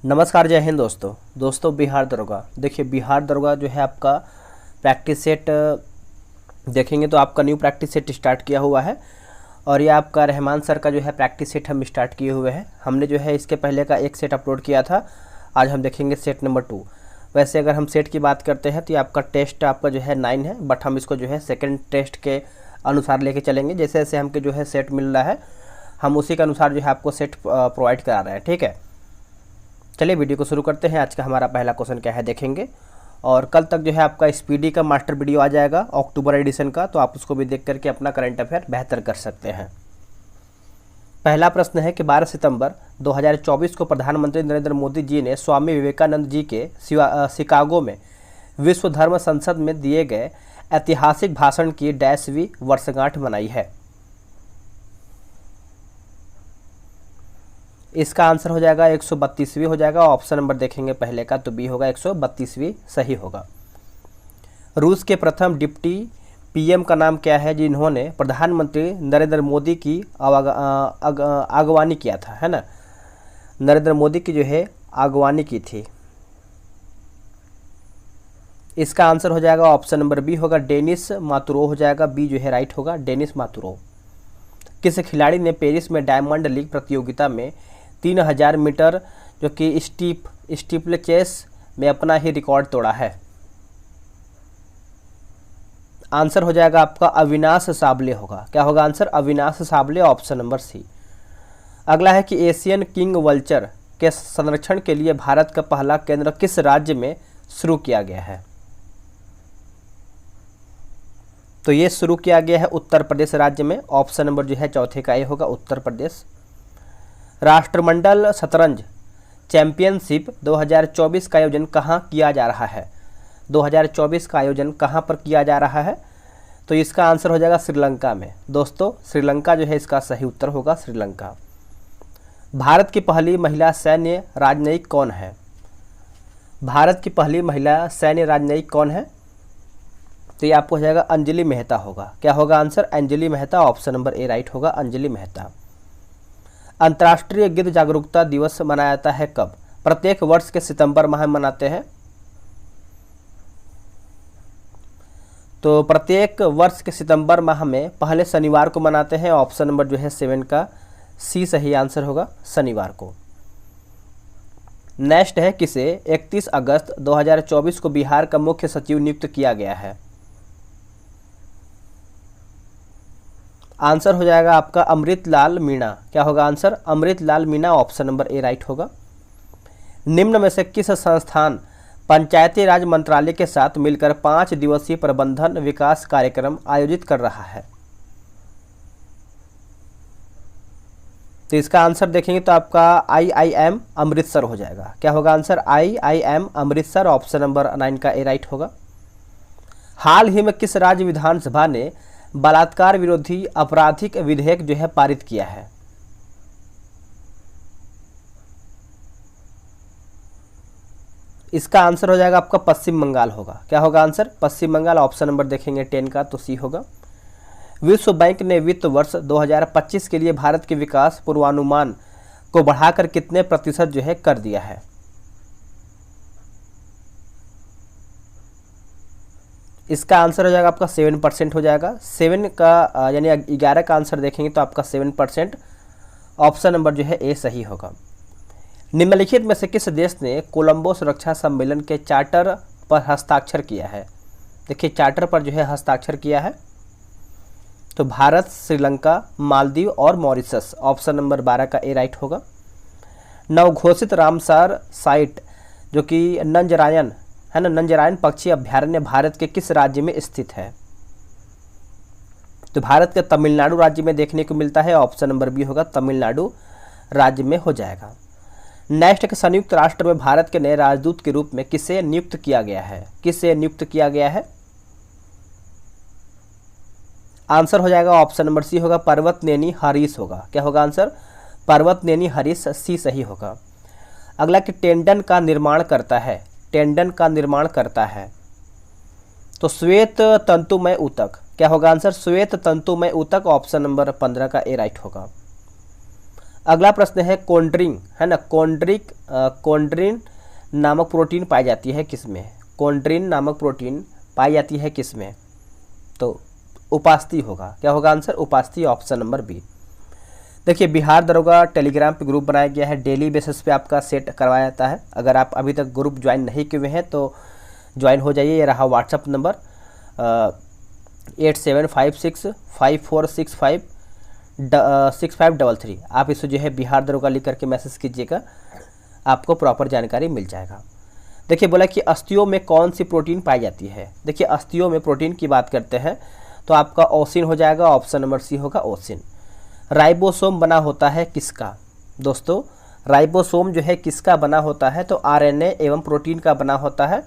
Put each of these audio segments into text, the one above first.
नमस्कार, जय हिंद दोस्तों बिहार दरोगा। देखिए, बिहार दरोगा जो है आपका प्रैक्टिस सेट देखेंगे तो आपका न्यू प्रैक्टिस सेट स्टार्ट किया हुआ है और ये आपका रहमान सर का जो है प्रैक्टिस सेट हम स्टार्ट किए हुए हैं। हमने जो है इसके पहले का एक सेट अपलोड किया था। आज हम देखेंगे सेट नंबर 2। वैसे अगर हम सेट की बात करते हैं तो ये आपका टेस्ट आपका जो है 9 है, बट हम इसको जो है सेकेंड टेस्ट के अनुसार लेके चलेंगे। जैसे जैसे हमको जो है सेट मिल रहा है हम उसी के अनुसार जो है आपको सेट प्रोवाइड करा रहे हैं। ठीक है, चलिए वीडियो को शुरू करते हैं। आज का हमारा पहला क्वेश्चन क्या है देखेंगे, और कल तक जो है आपका स्पीडी का मास्टर वीडियो आ जाएगा अक्टूबर एडिशन का, तो आप उसको भी देख करके अपना करंट अफेयर बेहतर कर सकते हैं। पहला प्रश्न है कि 12 सितंबर 2024 को प्रधानमंत्री नरेंद्र मोदी जी ने स्वामी विवेकानंद जी के शिकागो में विश्व धर्म संसद में दिए गए ऐतिहासिक भाषण की डैशवीं वर्षगांठ मनाई है। इसका आंसर हो जाएगा 132वीं हो जाएगा। ऑप्शन नंबर देखेंगे पहले का तो बी होगा, 132वीं सही होगा। रूस के प्रथम डिप्टी पीएम का नाम क्या है जिन्होंने प्रधानमंत्री नरेंद्र मोदी की अगवानी किया था, है ना, नरेंद्र मोदी की जो है अगवानी की थी। इसका आंसर हो जाएगा ऑप्शन नंबर बी होगा, डेनिस मातुरोव हो जाएगा। बी जो है राइट होगा, डेनिस मातुरोव। किस खिलाड़ी ने पेरिस में डायमंड लीग प्रतियोगिता में 3000 मीटर जो कि स्टीपल चेस में अपना ही रिकॉर्ड तोड़ा है? आंसर हो जाएगा आपका अविनाश साबले होगा। क्या होगा answer? Avinash Sable, option number C. अगला है कि एशियन किंग वल्चर के संरक्षण के लिए भारत का पहला केंद्र किस राज्य में शुरू किया गया है? तो ये शुरू किया गया है उत्तर प्रदेश राज्य में। ऑप्शन नंबर जो है चौथे का ए होगा, उत्तर प्रदेश। राष्ट्रमंडल शतरंज चैंपियनशिप 2024 का आयोजन कहाँ किया जा रहा है? 2024 का आयोजन कहाँ पर किया जा रहा है? तो इसका आंसर हो जाएगा श्रीलंका में। दोस्तों, श्रीलंका जो है इसका सही उत्तर होगा, श्रीलंका। भारत की पहली महिला सैन्य राजनयिक कौन है? भारत की पहली महिला सैन्य राजनयिक कौन है? तो ये आपको हो जाएगा अंजलि मेहता होगा। क्या होगा answer? Anjali Mehta, option number A right होगा, अंजलि मेहता। अंतर्राष्ट्रीय गिद्ध जागरूकता दिवस मनाया जाता है कब? प्रत्येक वर्ष के सितंबर माह में मनाते हैं। तो प्रत्येक वर्ष के सितंबर माह में पहले शनिवार को मनाते हैं। ऑप्शन नंबर जो है 7 का सी सही आंसर होगा, शनिवार को। नेक्स्ट है किसे 31 अगस्त 2024 को बिहार का मुख्य सचिव नियुक्त किया गया है? आंसर हो जाएगा आपका अमृतलाल मीणा। क्या होगा answer? Amritlal Meena, option number A right होगा। निम्न में से किस संस्थान पंचायती राज मंत्रालय के साथ मिलकर 5 दिवसीय प्रबंधन विकास कार्यक्रम आयोजित कर रहा है? तो इसका आंसर देखेंगे तो आपका IIM अमृतसर हो जाएगा। क्या होगा answer? IIM Amritsar, option number 9 का ए राइट होगा। हाल ही में किस राज्य विधानसभा ने बलात्कार विरोधी आपराधिक विधेयक जो है पारित किया है? इसका आंसर हो जाएगा आपका पश्चिम बंगाल होगा। क्या होगा आंसर? पश्चिम बंगाल, ऑप्शन नंबर देखेंगे 10 का तो सी होगा। विश्व बैंक ने वित्त वर्ष 2025 के लिए भारत के विकास पूर्वानुमान को बढ़ाकर कितने प्रतिशत जो है कर दिया है? इसका आंसर हो जाएगा आपका 7% हो जाएगा। 7 का यानी 11 का आंसर देखेंगे तो आपका 7%, ऑप्शन नंबर जो है ए सही होगा। निम्नलिखित में से किस देश ने कोलंबो सुरक्षा सम्मेलन के चार्टर पर हस्ताक्षर किया है? देखिए, चार्टर पर जो है हस्ताक्षर किया है तो भारत, श्रीलंका, मालदीव और मॉरिशस, ऑप्शन नंबर 12 का ए राइट होगा। नवघोषित रामसार साइट जो कि नंजरायन है ना, नंजरायन पक्षी अभ्यारण्य भारत के किस राज्य में स्थित है? तो भारत के तमिलनाडु राज्य में देखने को मिलता है। ऑप्शन नंबर बी होगा, तमिलनाडु राज्य में हो जाएगा। नेक्स्ट के संयुक्त राष्ट्र में भारत के नए राजदूत के रूप में किसे नियुक्त किया गया है? किसे नियुक्त किया गया है? आंसर हो जाएगा ऑप्शन नंबर सी होगा, पर्वतनेनी हरीश होगा। क्या होगा आंसर? पर्वतनेनी हरीश, सी सही होगा। अगला कि टेंडन का निर्माण करता है, टेंडन का निर्माण करता है तो श्वेत तंतुमय ऊतक। क्या होगा आंसर? श्वेत तंतुमय ऊतक, ऑप्शन नंबर 15 का ए राइट होगा। अगला प्रश्न है कोंड्रिन, है ना, कोंड्रिन नामक प्रोटीन पाई जाती है किसमें? कोंड्रिन नामक प्रोटीन पाई जाती है किसमें? तो उपास्थि होगा। क्या होगा आंसर? उपास्थि, ऑप्शन नंबर बी। देखिए बिहार दरोगा टेलीग्राम पे ग्रुप बनाया गया है, डेली बेसिस पे आपका सेट करवाया जाता है। अगर आप अभी तक ग्रुप ज्वाइन नहीं किए हुए हैं तो ज्वाइन हो जाइए। ये रहा व्हाट्सअप नंबर 8756546533। आप इसे जो है बिहार दरोगा लिख करके मैसेज कीजिएगा, आपको प्रॉपर जानकारी मिल जाएगा। देखिए बोला कि अस्थियों में कौन सी प्रोटीन पाई जाती है। देखिए अस्थियों में प्रोटीन की बात करते हैं तो आपका ओसिन हो जाएगा, ऑप्शन नंबर सी होगा ओसिन। राइबोसोम बना होता है किसका? दोस्तों राइबोसोम जो है किसका बना होता है? तो आरएनए एवं प्रोटीन का बना होता है,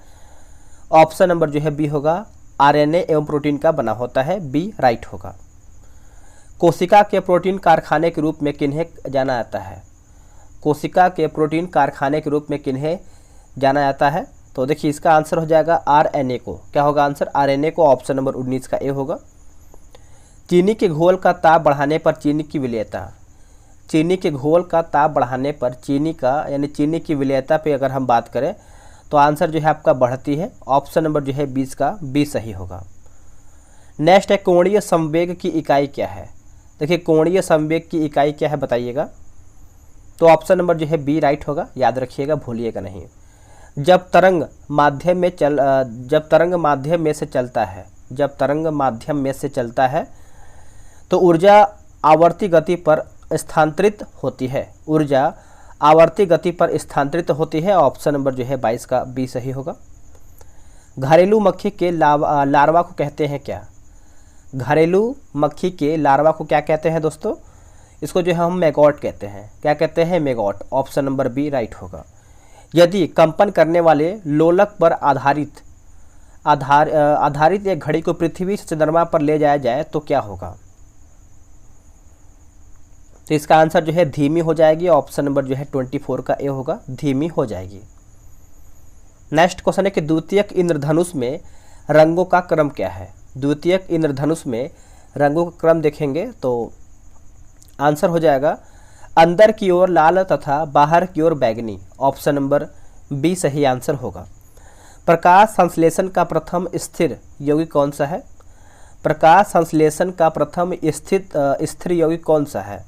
ऑप्शन नंबर जो है बी होगा, आरएनए एवं प्रोटीन का बना होता है, बी राइट होगा। कोशिका के प्रोटीन कारखाने के रूप में किन्हें जाना जाता है? कोशिका के प्रोटीन कारखाने के रूप में किन्हें जाना जाता है? तो देखिए इसका आंसर हो जाएगा आरएनए को। क्या होगा आंसर? आरएनए को, ऑप्शन नंबर 19 का ए होगा। चीनी के घोल का ताप बढ़ाने पर चीनी की विलेयता, चीनी के घोल का ताप बढ़ाने पर चीनी का यानी चीनी की विलेयता पे अगर हम बात करें तो आंसर जो है आपका बढ़ती है, ऑप्शन नंबर जो है 20 का बी सही होगा। नेक्स्ट है कोणीय संवेग की इकाई क्या है? देखिए कोणीय संवेग की इकाई क्या है बताइएगा, तो ऑप्शन नंबर जो है बी राइट होगा, याद रखिएगा, भूलिएगा नहीं। जब तरंग माध्यम में से चलता है, जब तरंग माध्यम में से चलता है तो ऊर्जा आवर्ती गति पर स्थानांतरित होती है, ऊर्जा आवर्ती गति पर स्थानांतरित होती है, ऑप्शन नंबर जो है 22 का बी सही होगा। घरेलू मक्खी के लार्वा को कहते हैं क्या? घरेलू मक्खी के लार्वा को क्या कहते हैं दोस्तों? इसको जो है हम मैगॉट कहते हैं। क्या कहते हैं? Maggot, option number B right होगा। यदि कंपन करने वाले लोलक पर आधारित एक घड़ी को पृथ्वी से चंद्रमा पर ले जाया जाए तो क्या होगा? तो इसका आंसर जो है धीमी हो जाएगी, ऑप्शन नंबर जो है 24 का ए होगा, धीमी हो जाएगी। नेक्स्ट क्वेश्चन है कि द्वितीयक इंद्रधनुष में रंगों का क्रम क्या है? द्वितीयक इंद्रधनुष में रंगों का क्रम देखेंगे तो आंसर हो जाएगा अंदर की ओर लाल तथा बाहर की ओर बैगनी, ऑप्शन नंबर बी सही आंसर होगा। प्रकाश संश्लेषण का प्रथम स्थिर यौगिक कौन सा है? प्रकाश संश्लेषण का प्रथम स्थिर यौगिक कौन सा है?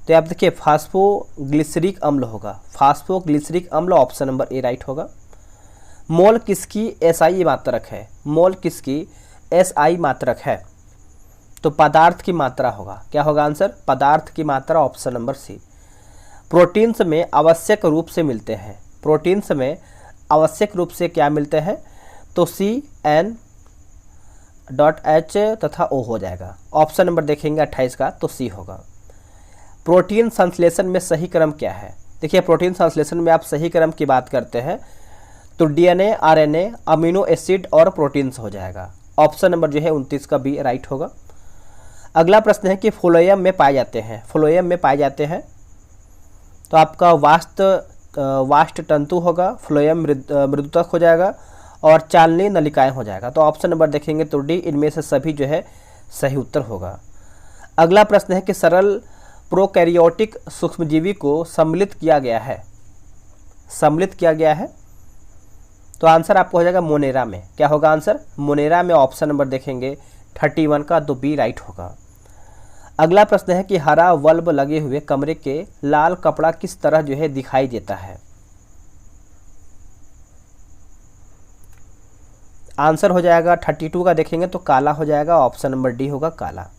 तो आप देखिए फास्फोग्लिसरिक अम्ल होगा, फास्फोग्लिसरिक अम्ल, ऑप्शन नंबर ए राइट होगा। मोल किसकी एसआई मात्रक है? मोल किसकी एसआई मात्रक है? तो पदार्थ की मात्रा होगा। क्या होगा आंसर? पदार्थ की मात्रा, ऑप्शन नंबर सी। प्रोटीन्स में आवश्यक रूप से मिलते हैं, प्रोटीन्स में आवश्यक रूप से क्या मिलते हैं? तो CN.H तथा O हो जाएगा, ऑप्शन नंबर देखेंगे 28 का, तो सी होगा। प्रोटीन संश्लेषण में सही क्रम क्या है? देखिए प्रोटीन संश्लेषण में आप सही क्रम की बात करते हैं तो डीएनए, आरएनए, अमीनो एसिड और प्रोटीन्स हो जाएगा, ऑप्शन नंबर जो है 29 का बी राइट होगा। अगला प्रश्न है कि फ्लोएम में पाए जाते हैं, फ्लोएम में पाए जाते हैं तो आपका वास्ट तंतु होगा, फ्लोएम मृदुतक हो जाएगा और चालनी नलिकाएं हो जाएगा, तो ऑप्शन नंबर देखेंगे तो डी, इनमें से सभी जो है सही उत्तर होगा। अगला प्रश्न है कि सरल प्रोकैरियोटिक सूक्ष्मजीवी को सम्मिलित किया गया है, सम्मिलित किया गया है तो आंसर आपको हो जाएगा मोनेरा में। क्या होगा आंसर? मोनेरा में, ऑप्शन नंबर देखेंगे 31 का, तो बी राइट होगा। अगला प्रश्न है कि हरा बल्ब लगे हुए कमरे के लाल कपड़ा किस तरह जो है दिखाई देता है? आंसर हो जाएगा 32 का देखेंगे तो काला हो जाएगा, ऑप्शन नंबर डी होगा काला।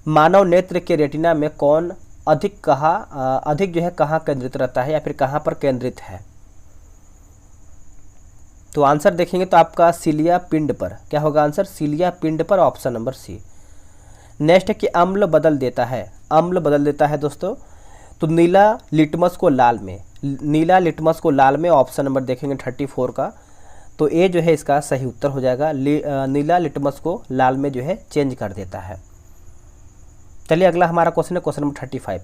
मानव नेत्र के रेटिना में कौन अधिक जो है कहाँ केंद्रित रहता है या फिर कहाँ पर केंद्रित है? तो आंसर देखेंगे तो आपका सीलिया पिंड पर। क्या होगा आंसर? सीलिया पिंड पर, ऑप्शन नंबर सी। नेक्स्ट है कि अम्ल बदल देता है, अम्ल बदल देता है दोस्तों तो नीला लिटमस को लाल में, नीला लिटमस को लाल में, ऑप्शन नंबर देखेंगे 34 का, तो ए जो है इसका सही उत्तर हो जाएगा। नीला लिटमस को लाल में जो है चेंज कर देता है। चलिए अगला हमारा क्वेश्चन है क्वेश्चन नंबर 35।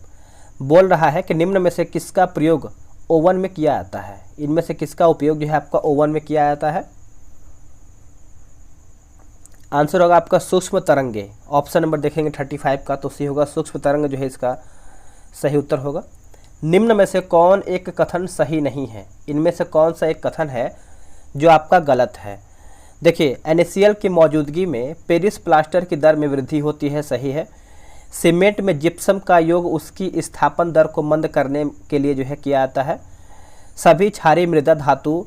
बोल रहा है कि निम्न में से किसका प्रयोग ओवन में किया जाता है? इनमें से किसका उपयोग जो है आपका ओवन में किया जाता है? आंसर होगा आपका सूक्ष्म तरंगे, ऑप्शन नंबर देखेंगे 35 का, तो सी होगा, सूक्ष्म तरंग जो है इसका सही उत्तर होगा। निम्न में से कौन एक कथन सही नहीं है, इनमें से कौन सा एक कथन है जो आपका गलत है। देखिए, NaCl की मौजूदगी में पेरिस प्लास्टर की दर में वृद्धि होती है, सही है। सीमेंट में जिप्सम का योग उसकी स्थापन दर को मंद करने के लिए जो है किया जाता है। सभी क्षारीय मृदा धातु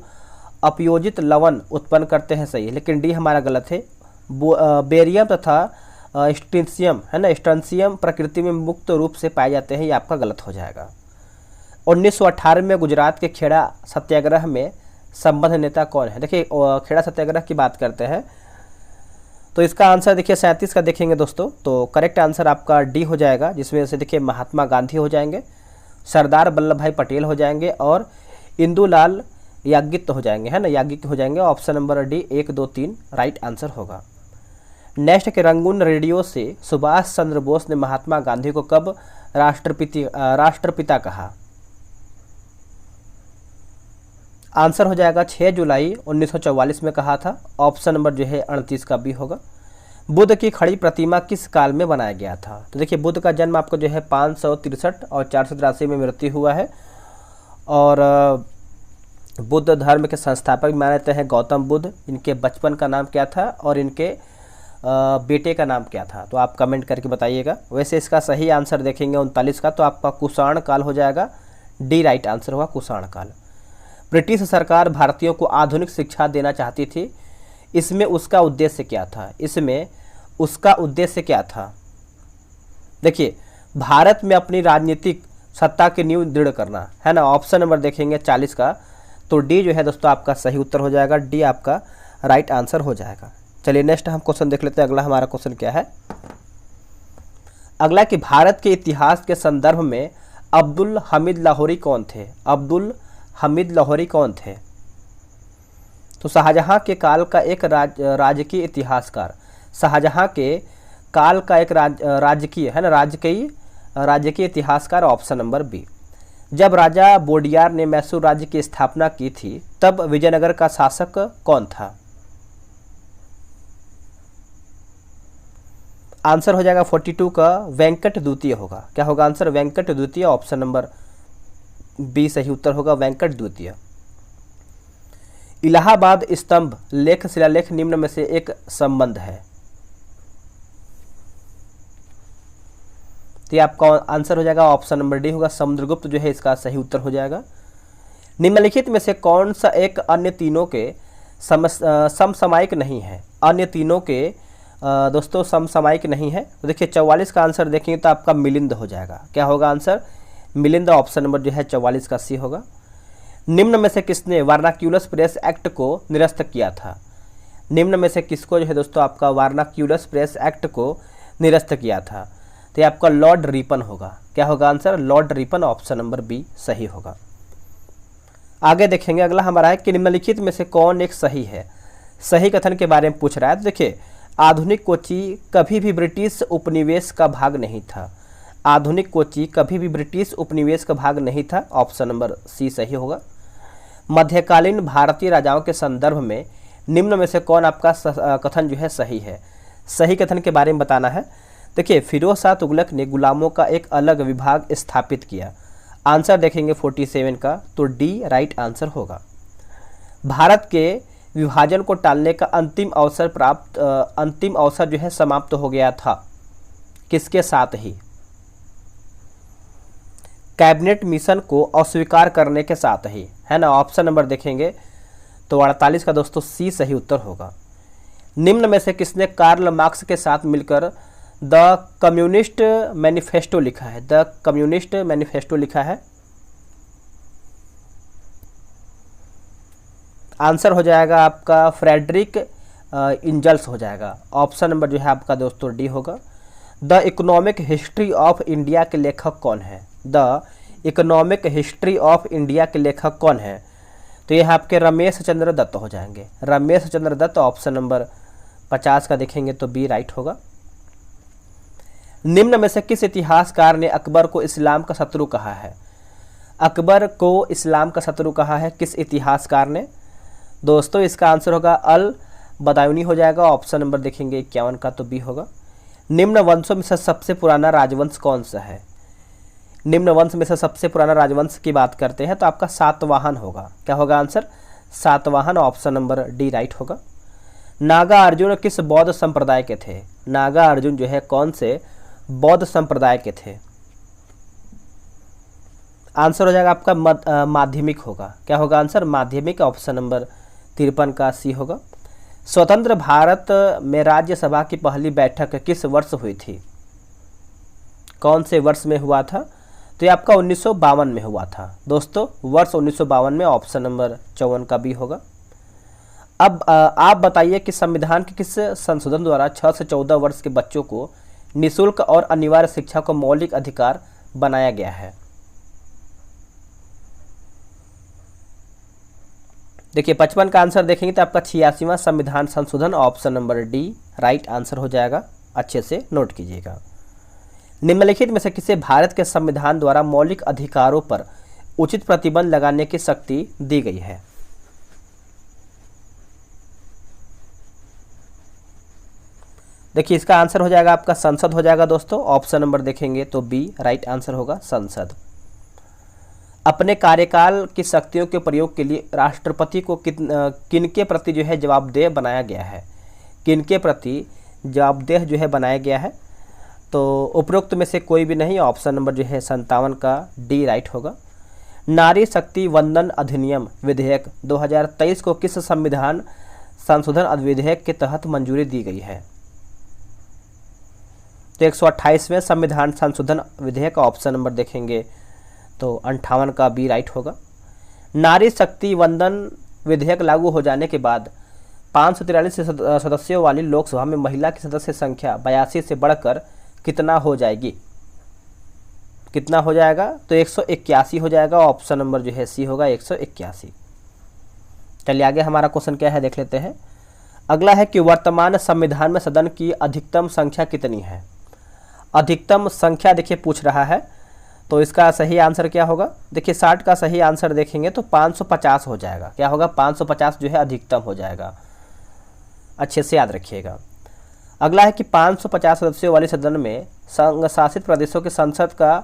अपयोजित लवण उत्पन्न करते हैं, सही है, लेकिन डी हमारा गलत है। बेरियम तथा स्ट्रिंसियम है ना, स्ट्रंसियम प्रकृति में मुक्त रूप से पाए जाते हैं, ये आपका गलत हो जाएगा। 1918 में गुजरात के खेड़ा सत्याग्रह में संबद्ध नेता कौन है। देखिए, खेड़ा सत्याग्रह की बात करते हैं तो इसका आंसर देखिए 37 का देखेंगे दोस्तों, तो करेक्ट आंसर आपका डी हो जाएगा, जिसमें से देखिए महात्मा गांधी हो जाएंगे, सरदार वल्लभ भाई पटेल हो जाएंगे और इंदुलाल याज्ञिक हो जाएंगे, है ना, याज्ञिक हो जाएंगे। Option number D 1, 2, 3 right answer होगा। नेक्स्ट के रंगून रेडियो से सुभाष चंद्र बोस ने महात्मा गांधी को कब राष्ट्रपिता कहा। आंसर हो जाएगा 6 जुलाई 1944 में कहा था। ऑप्शन नंबर जो है 38 का बी होगा। बुद्ध की खड़ी प्रतिमा किस काल में बनाया गया था। तो देखिए, बुद्ध का जन्म आपको जो है 563 और 483 में मृत्यु हुआ है और बुद्ध धर्म के संस्थापक माने जाते हैं गौतम बुद्ध। इनके बचपन का नाम क्या था और इनके बेटे का नाम क्या था, तो आप कमेंट करके बताइएगा। वैसे इसका सही आंसर देखेंगे 39 का, तो आपका कुषाण काल हो जाएगा, डी राइट आंसर होगा कुषाण काल। ब्रिटिश सरकार भारतीयों को आधुनिक शिक्षा देना चाहती थी, इसमें उसका उद्देश्य क्या था। इसमें उसका उद्देश्य क्या था। देखिए, भारत में अपनी राजनीतिक सत्ता की नींव दृढ़ करना, है ना। ऑप्शन नंबर देखेंगे 40 का, तो डी जो है दोस्तों आपका सही उत्तर हो जाएगा, डी आपका राइट आंसर हो जाएगा। चलिए नेक्स्ट हम क्वेश्चन देख लेते हैं। अगला हमारा क्वेश्चन क्या है। अगला कि भारत के इतिहास के संदर्भ में अब्दुल हमीद लाहौरी कौन थे। अब्दुल हमीद लाहौरी कौन थे। तो शाहजहां के काल का एक राजकीय इतिहासकार, शाहजहां के काल का एक राजकीय, है ना, राजकीय इतिहासकार। Option number B. जब राजा बोडियार ने मैसूर राज्य की स्थापना की थी तब विजयनगर का शासक कौन था। आंसर हो जाएगा 42 का वेंकट द्वितीय होगा। क्या होगा आंसर, वेंकट द्वितीय। ऑप्शन नंबर बी सही उत्तर होगा, वेंकट द्वितीय। इलाहाबाद स्तंभ लेख शिलालेख निम्न में से एक संबंध है। तो आपका आंसर हो जाएगा ऑप्शन नंबर डी होगा, समुद्रगुप्त जो है इसका सही उत्तर हो जाएगा। निम्नलिखित में से कौन सा एक अन्य तीनों के समसामयिक नहीं है। अन्य तीनों के दोस्तों समसामयिक नहीं है। तो देखिए 44 का आंसर देखेंगे तो आपका मिलिंद हो जाएगा। क्या होगा आंसर, मिलिंद। ऑप्शन नंबर जो है 44 का सी होगा। निम्न में से किसने वर्नाक्यूलस प्रेस एक्ट को निरस्त किया था। निम्न में से किसको जो है दोस्तों आपका वर्नाक्यूलस प्रेस एक्ट को निरस्त किया था। तो ये आपका लॉर्ड रिपन होगा। क्या होगा answer, Lord Ripon. Option number B सही होगा। आगे देखेंगे अगला हमारा है कि निम्नलिखित में से कौन एक सही है। सही कथन के बारे में पूछ रहा है। तो देखिए, आधुनिक कोची कभी भी ब्रिटिश उपनिवेश का भाग नहीं था। आधुनिक कोची कभी भी ब्रिटिश उपनिवेश का भाग नहीं था। ऑप्शन नंबर सी सही होगा। मध्यकालीन भारतीय राजाओं के संदर्भ में निम्न में से कौन आपका कथन जो है सही है। सही कथन के बारे में बताना है। देखिए, फिरोज शाह तुगलक ने गुलामों का एक अलग विभाग स्थापित किया। आंसर देखेंगे 47 का, तो डी राइट आंसर होगा। भारत के विभाजन को टालने का अंतिम अवसर जो है समाप्त हो गया था। किसके साथ ही, कैबिनेट मिशन को अस्वीकार करने के साथ ही, है ना। ऑप्शन नंबर देखेंगे तो 48 का दोस्तों सी सही उत्तर होगा। निम्न में से किसने कार्ल मार्क्स के साथ मिलकर द कम्युनिस्ट मैनिफेस्टो लिखा है। द कम्युनिस्ट मैनिफेस्टो लिखा है। आंसर हो जाएगा आपका फ्रेडरिक इंजल्स हो जाएगा। ऑप्शन नंबर जो है आपका दोस्तों डी होगा। The economic history of India के लेखक कौन है। The economic history of India के लेखक कौन है। तो यह आपके रमेश चंद्र दत्त हो जाएंगे। रमेश चंद्र दत्त। ऑप्शन नंबर 50 का देखेंगे तो बी राइट होगा। निम्न में से किस इतिहासकार ने अकबर को इस्लाम का शत्रु कहा है। अकबर को इस्लाम का शत्रु कहा है किस इतिहासकार ने। दोस्तों इसका आंसर होगा अल बदायूनी हो जाएगा। ऑप्शन नंबर देखेंगे 51 का, तो बी होगा। निम्न वंशों में से सबसे पुराना राजवंश कौन सा है। निम्न वंश में से सबसे पुराना राजवंश की बात करते हैं तो आपका सातवाहन होगा। क्या होगा answer? Satavahana, option number D right होगा। नागा अर्जुन किस बौद्ध संप्रदाय के थे? नागा अर्जुन जो है कौन से बौद्ध संप्रदाय के थे? आंसर हो जाएगा आपका माध्यमिक होगा। क्या होगा आंसर? माध्यमिक, ऑप्शन नंबर 53 का सी होगा। स्वतंत्र भारत में राज्यसभा की पहली बैठक किस वर्ष हुई थी? कौन से वर्ष में हुआ था? तो ये आपका 1952 में हुआ था दोस्तों, वर्ष 1952 में, ऑप्शन नंबर 54 का बी होगा। अब आप बताइए कि संविधान के किस संशोधन द्वारा 6 से 14 वर्ष के बच्चों को निःशुल्क और अनिवार्य शिक्षा को मौलिक अधिकार बनाया गया है? देखिए 55 का आंसर देखेंगे तो आपका 86वां संविधान संशोधन, option number D right answer हो जाएगा। अच्छे से नोट कीजिएगा। निम्नलिखित में से किसे भारत के संविधान द्वारा मौलिक अधिकारों पर उचित प्रतिबंध लगाने की शक्ति दी गई है? देखिए इसका आंसर हो जाएगा आपका संसद हो जाएगा दोस्तों, ऑप्शन नंबर देखेंगे तो बी राइट आंसर होगा, संसद। अपने कार्यकाल की शक्तियों के प्रयोग के लिए राष्ट्रपति को किनके प्रति जो है जवाबदेह बनाया गया है? किनके प्रति जवाबदेह जो है बनाया गया है? तो उपरोक्त में से कोई भी नहीं, ऑप्शन नंबर जो है 57 का डी राइट होगा। नारी शक्ति वंदन अधिनियम विधेयक 2023 को किस संविधान संशोधन विधेयक के तहत मंजूरी दी गई है? तो 128वें संविधान संशोधन विधेयक, ऑप्शन नंबर देखेंगे तो 58 का बी राइट होगा। नारी शक्ति वंदन विधेयक लागू हो जाने के बाद 543 सदस्यों वाली लोकसभा में महिला की सदस्य संख्या 82 से बढ़कर कितना हो जाएगी? कितना हो जाएगा? तो 181 हो जाएगा, ऑप्शन नंबर जो है सी होगा 181। चलिए आगे हमारा क्वेश्चन क्या है देख लेते हैं। अगला है कि वर्तमान संविधान में सदन की अधिकतम संख्या कितनी है? अधिकतम संख्या देखिए पूछ रहा है, तो इसका सही आंसर क्या होगा? देखिए 60 का सही आंसर देखेंगे तो 550 हो जाएगा। क्या होगा? 550 जो है अधिकतम हो जाएगा, अच्छे से याद रखिएगा। अगला है कि 550 सदस्यों वाले सदन में संघ शासित प्रदेशों के संसद का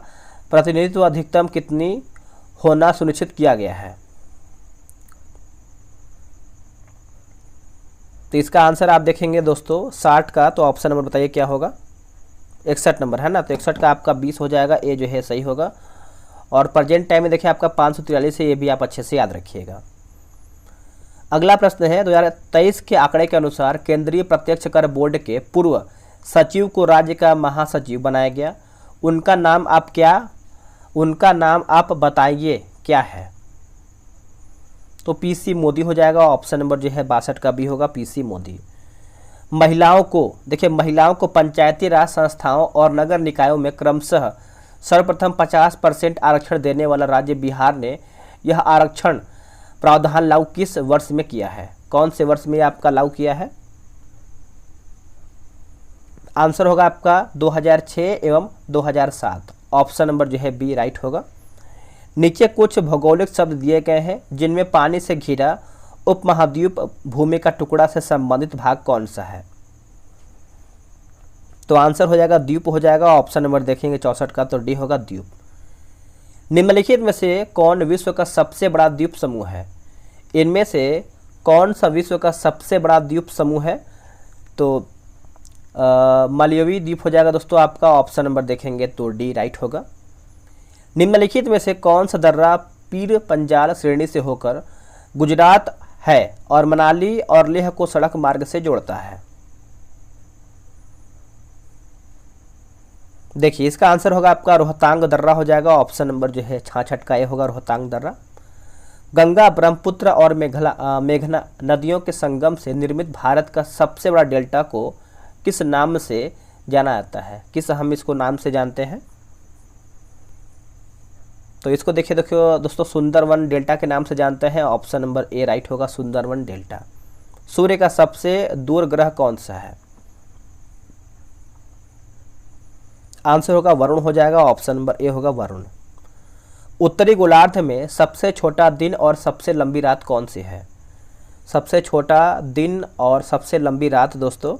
प्रतिनिधित्व अधिकतम कितनी होना सुनिश्चित किया गया है? तो इसका आंसर आप देखेंगे दोस्तों 60 का, तो ऑप्शन नंबर बताइए क्या होगा? 61 नंबर है ना, तो 61 का आपका 20 हो जाएगा, ए जो है सही होगा। और प्रेजेंट टाइम में देखिए आपका 543 है, ये भी आप अच्छे से याद रखिएगा। अगला प्रश्न है 2023 के आंकड़े के अनुसार केंद्रीय प्रत्यक्ष कर बोर्ड के पूर्व सचिव को राज्य का महासचिव बनाया गया। उनका नाम आप बताइए क्या है? तो पीसी मोदी हो जाएगा, ऑप्शन नंबर जो है 62 का भी होगा, पीसी मोदी। महिलाओं को पंचायती राज संस्थाओं और नगर निकायों में क्रमशः सर्वप्रथम 50% आरक्षण देने वाला राज्य बिहार ने यह आरक्षण प्रावधान लागू किस वर्ष में किया है? कौन से वर्ष में आपका लागू किया है? आंसर होगा आपका 2006 एवं 2007, ऑप्शन नंबर जो है बी राइट होगा। नीचे कुछ भौगोलिक शब्द दिए गए हैं जिनमें पानी से घिरा उपमहाद्वीप भूमि का टुकड़ा से संबंधित भाग कौन सा है? तो आंसर हो जाएगा द्वीप हो जाएगा, ऑप्शन नंबर देखेंगे 64 का, तो डी होगा द्वीप। निम्नलिखित में से कौन विश्व का सबसे बड़ा द्वीप समूह है? इनमें से कौन सा विश्व का सबसे बड़ा द्वीप समूह है? तो मालदीव द्वीप हो जाएगा दोस्तों आपका, ऑप्शन नंबर देखेंगे तो डी राइट होगा। निम्नलिखित में से कौन सा दर्रा पीर पंजाल श्रेणी से होकर गुजरात है और मनाली और लेह को सड़क मार्ग से जोड़ता है? देखिए इसका आंसर होगा आपका रोहतांग दर्रा हो जाएगा, ऑप्शन नंबर जो है 66 का ये होगा, रोहतांग दर्रा। गंगा, ब्रह्मपुत्र और मेघना नदियों के संगम से निर्मित भारत का सबसे बड़ा डेल्टा को किस नाम से जाना जाता है? किस हम इसको नाम से जानते हैं? तो इसको देखिए दोस्तों सुंदरवन डेल्टा के नाम से जानते हैं, ऑप्शन नंबर ए राइट होगा, सुंदरवन डेल्टा। सूर्य का सबसे दूर ग्रह कौन सा है? आंसर होगा वरुण हो जाएगा, ऑप्शन नंबर ए होगा वरुण। उत्तरी गोलार्ध में सबसे छोटा दिन और सबसे लंबी रात कौन सी है? सबसे छोटा दिन और सबसे लंबी रात दोस्तों,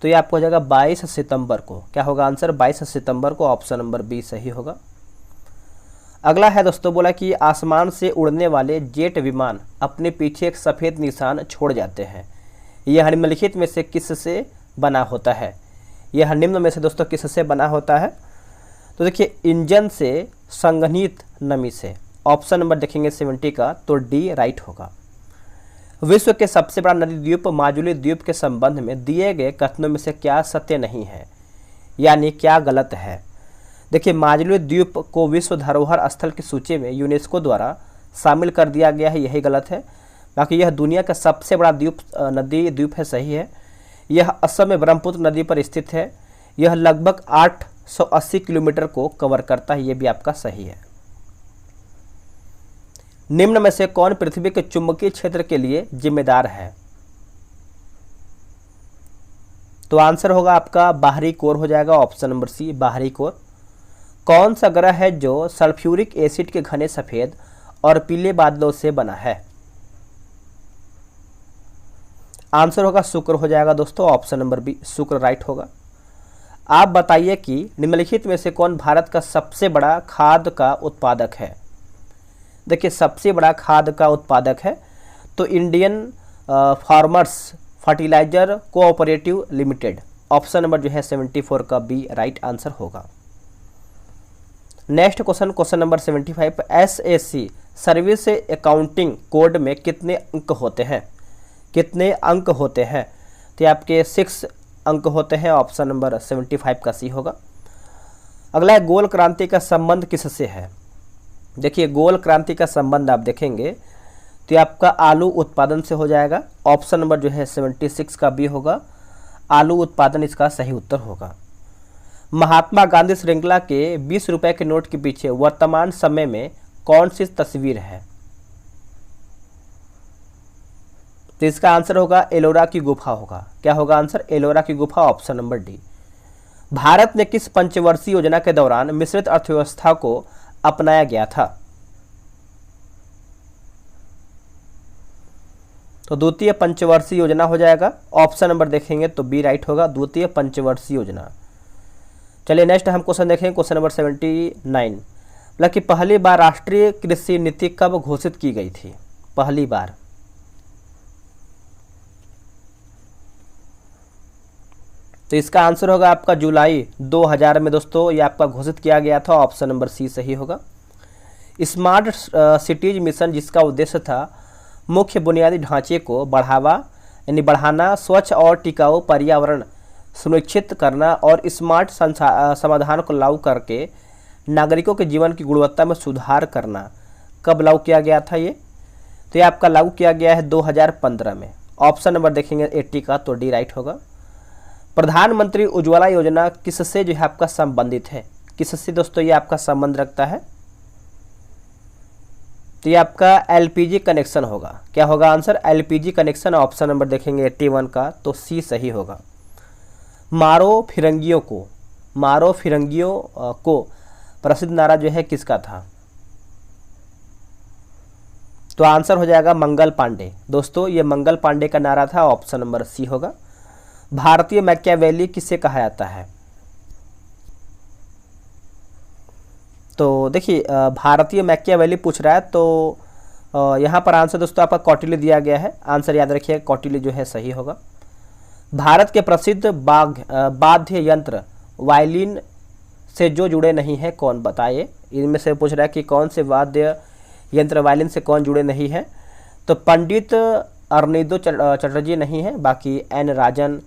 तो ये आपको हो जाएगा 22 सितंबर को। क्या होगा आंसर? 22 सितंबर को, ऑप्शन नंबर बी सही होगा। अगला है दोस्तों, बोला कि आसमान से उड़ने वाले जेट विमान अपने पीछे एक सफ़ेद निशान छोड़ जाते हैं, यह निम्नलिखित में से किससे बना होता है? यह निम्न में से दोस्तों किससे बना होता है? तो देखिए, इंजन से, संघनित नमी से। ऑप्शन नंबर देखेंगे 70 का, तो डी राइट होगा। विश्व के सबसे बड़ा नदी द्वीप माजुली द्वीप के संबंध में दिए गए कथनों में से क्या सत्य नहीं है, यानी क्या गलत है? देखिए, माजुली द्वीप को विश्व धरोहर स्थल की सूची में यूनेस्को द्वारा शामिल कर दिया गया है, यही गलत है। बाकी यह दुनिया का सबसे बड़ा नदी द्वीप है, सही है। यह असम में ब्रह्मपुत्र नदी पर स्थित है। यह लगभग 880 किलोमीटर को कवर करता है, यह भी आपका सही है। निम्न में से कौन पृथ्वी के चुंबकीय क्षेत्र के लिए जिम्मेदार है? तो आंसर होगा आपका बाहरी कोर हो जाएगा, ऑप्शन नंबर सी, बाहरी कोर। कौन सा ग्रह है जो सल्फ्यूरिक एसिड के घने सफेद और पीले बादलों से बना है? आंसर होगा शुक्र हो जाएगा दोस्तों, ऑप्शन नंबर बी, शुक्र राइट होगा। आप बताइए कि निम्नलिखित में से कौन भारत का सबसे बड़ा खाद का उत्पादक है? देखिए, सबसे बड़ा खाद का उत्पादक है तो Indian farmers fertiliser cooperative limited. Option number जो है 74 का बी राइट आंसर होगा। Next question, question number 75, SSC service accounting code में कितने अंक होते हैं? कितने अंक होते हैं? तो ये आपके 6 अंक होते हैं, ऑप्शन नंबर 75 का सी होगा। अगला है, गोल क्रांति का संबंध किससे है? देखिए, गोल क्रांति का संबंध आप देखेंगे तो ये आपका आलू उत्पादन से हो जाएगा। ऑप्शन नंबर जो है 76 का बी होगा, आलू उत्पादन इसका सही उत्तर होगा। महात्मा गांधी श्रृंखला के 20 रुपए के नोट के पीछे वर्तमान समय में कौन सी तस्वीर है? तो इसका आंसर होगा एलोरा की गुफा होगा। क्या होगा आंसर? एलोरा की गुफा, ऑप्शन नंबर डी। भारत ने किस पंचवर्षीय योजना के दौरान मिश्रित अर्थव्यवस्था को अपनाया गया था? तो द्वितीय पंचवर्षीय योजना हो जाएगा। ऑप्शन नंबर देखेंगे तो बी राइट होगा, द्वितीय पंचवर्षीय योजना। चलिए नेक्स्ट हम क्वेश्चन देखें, क्वेश्चन नंबर 79। मतलब कि पहली बार राष्ट्रीय कृषि नीति कब घोषित की गई थी? पहली बार। तो इसका आंसर होगा आपका जुलाई 2000 में दोस्तों ये आपका घोषित किया गया था, ऑप्शन नंबर सी सही होगा। स्मार्ट सिटीज मिशन, जिसका उद्देश्य था मुख्य बुनियादी ढांचे को बढ़ाना, स्वच्छ और टिकाऊ पर्यावरण सुनिश्चित करना और स्मार्ट समाधान को लागू करके नागरिकों के जीवन की गुणवत्ता में सुधार करना, कब लागू किया गया था ये? तो ये आपका लागू किया गया है 2015 में। ऑप्शन नंबर देखेंगे 80 का, तो डी राइट होगा। प्रधानमंत्री उज्ज्वला योजना किससे जो है आपका संबंधित है? किससे दोस्तों ये आपका संबंध रखता है? तो ये आपका एलपीजी कनेक्शन होगा। क्या होगा answer? LPG connection, option number देखेंगे 81 का, तो सी सही होगा। मारो फिरंगियों को प्रसिद्ध नारा जो है किसका था? तो आंसर हो जाएगा मंगल पांडे। दोस्तों ये मंगल पांडे का नारा था, ऑप्शन नंबर सी होगा। भारतीय मैकियावेली किसे कहा जाता है? तो देखिए, भारतीय मैकियावेली पूछ रहा है तो यहाँ पर आंसर दोस्तों आपका कौटिल्य दिया गया है। आंसर याद रखिए, कौटिल्य जो है सही होगा। भारत के प्रसिद्ध वाद्य यंत्र वायलिन से जो जुड़े नहीं हैं कौन? बताइए, इनमें से पूछ रहा है कि कौन से वाद्य यंत्र वायलिन से कौन जुड़े नहीं हैं? तो पंडित अरनिदो चटर्जी नहीं है, बाकी एन राजन,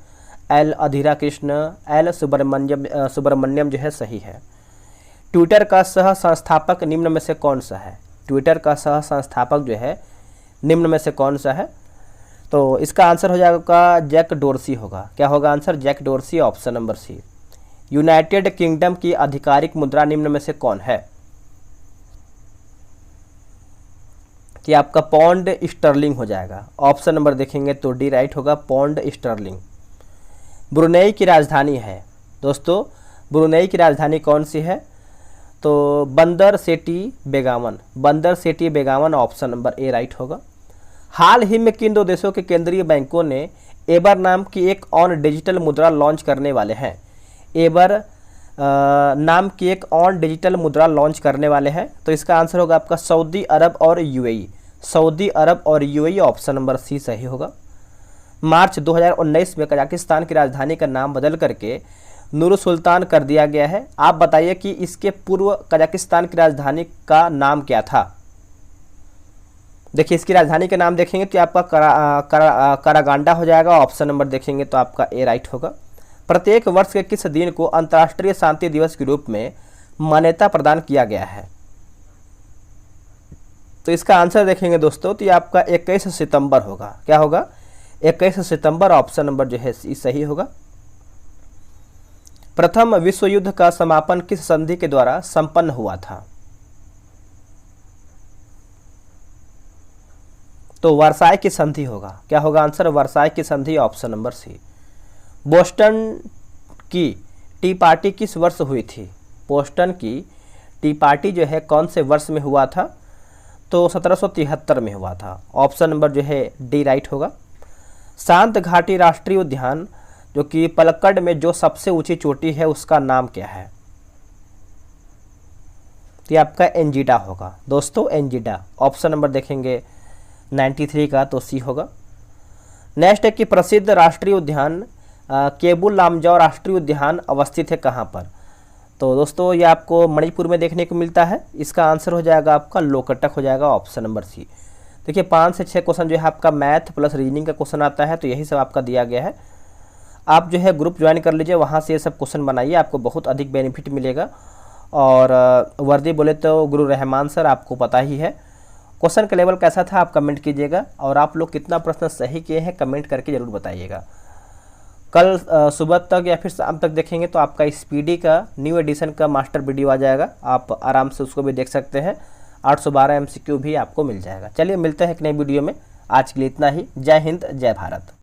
एल अधीरा कृष्ण, एल सुब्रमण्यम जो है सही है। ट्विटर का सह संस्थापक निम्न में से कौन सा है? ट्विटर का सह संस्थापक जो है निम्न में से कौन सा है? तो इसका आंसर हो जाएगा जैक डोर्सी होगा। क्या होगा answer? Jack Dorsey, option number C. United Kingdom की आधिकारिक मुद्रा निम्न में से कौन है? कि आपका पौंड स्टर्लिंग हो जाएगा। ऑप्शन नंबर देखेंगे तो डी राइट होगा, पौंड स्टर्लिंग। ब्रुनेई की राजधानी है दोस्तों, ब्रुनेई की राजधानी कौन सी है? तो बंदर सेठी बेगावन, ऑप्शन नंबर ए राइट होगा। हाल ही में किन दो देशों के केंद्रीय बैंकों ने एबर नाम की एक ऑन डिजिटल मुद्रा लॉन्च करने वाले हैं? एबर नाम की एक ऑन डिजिटल मुद्रा लॉन्च करने वाले हैं? तो इसका आंसर होगा आपका सऊदी अरब और यूएई। सऊदी अरब और यूएई, ऑप्शन नंबर सी सही होगा। मार्च 2019 में कजाकिस्तान की राजधानी का नाम बदल करके नूर सुल्तान कर दिया गया है। आप बताइए कि इसके पूर्व कजाकिस्तान की राजधानी का नाम क्या था? देखिए, इसकी राजधानी का नाम देखेंगे तो आपका करागांडा हो जाएगा। ऑप्शन नंबर देखेंगे तो आपका ए राइट होगा। प्रत्येक वर्ष के किस दिन को अंतर्राष्ट्रीय शांति दिवस के रूप में मान्यता प्रदान किया गया है? तो इसका आंसर देखेंगे दोस्तों तो ये आपका 21 सितंबर होगा। क्या होगा? 21 सितंबर, ऑप्शन नंबर जो है सही होगा। प्रथम विश्व युद्ध का समापन किस संधि के द्वारा संपन्न हुआ था? तो वर्साई की संधि होगा। क्या होगा आंसर? वर्साई की संधि, ऑप्शन नंबर सी। बोस्टन की टी पार्टी किस वर्ष हुई थी? बोस्टन की टी पार्टी जो है कौन से वर्ष में हुआ था? तो 1773 में हुआ था। ऑप्शन नंबर जो है डी राइट होगा। शांत घाटी राष्ट्रीय उद्यान जो कि पलक्कड़ में जो सबसे ऊंची चोटी है उसका नाम क्या है? तो ये आपका एंजीडा होगा दोस्तों, एंजीडा। ऑप्शन नंबर देखेंगे 93 का तो सी होगा। नेक्स्ट है कि प्रसिद्ध राष्ट्रीय उद्यान केबुल लामजाओ राष्ट्रीय उद्यान अवस्थित है कहाँ पर? तो दोस्तों ये आपको मणिपुर में देखने को मिलता है। इसका आंसर हो जाएगा आपका लोकटक हो जाएगा, ऑप्शन नंबर सी। देखिए 5 से 6 क्वेश्चन जो है आपका मैथ प्लस रीजनिंग का क्वेश्चन आता है, तो यही सब आपका दिया गया है। आप जो है ग्रुप ज्वाइन कर लीजिए, वहाँ से ये सब क्वेश्चन बनाइए, आपको बहुत अधिक बेनिफिट मिलेगा। और वर्दी बोले तो गुरु रहमान सर, आपको पता ही है। क्वेश्चन का लेवल कैसा था आप कमेंट कीजिएगा, और आप लोग कितना प्रश्न सही किए हैं कमेंट करके ज़रूर बताइएगा। कल सुबह तक या फिर शाम तक देखेंगे तो आपका स्पीडी का न्यू एडिशन का मास्टर वीडियो आ जाएगा, आप आराम से उसको भी देख सकते हैं। 812 MCQ भी आपको मिल जाएगा। चलिए मिलते हैं एक नई वीडियो में। आज के लिए इतना ही। जय हिंद, जय भारत।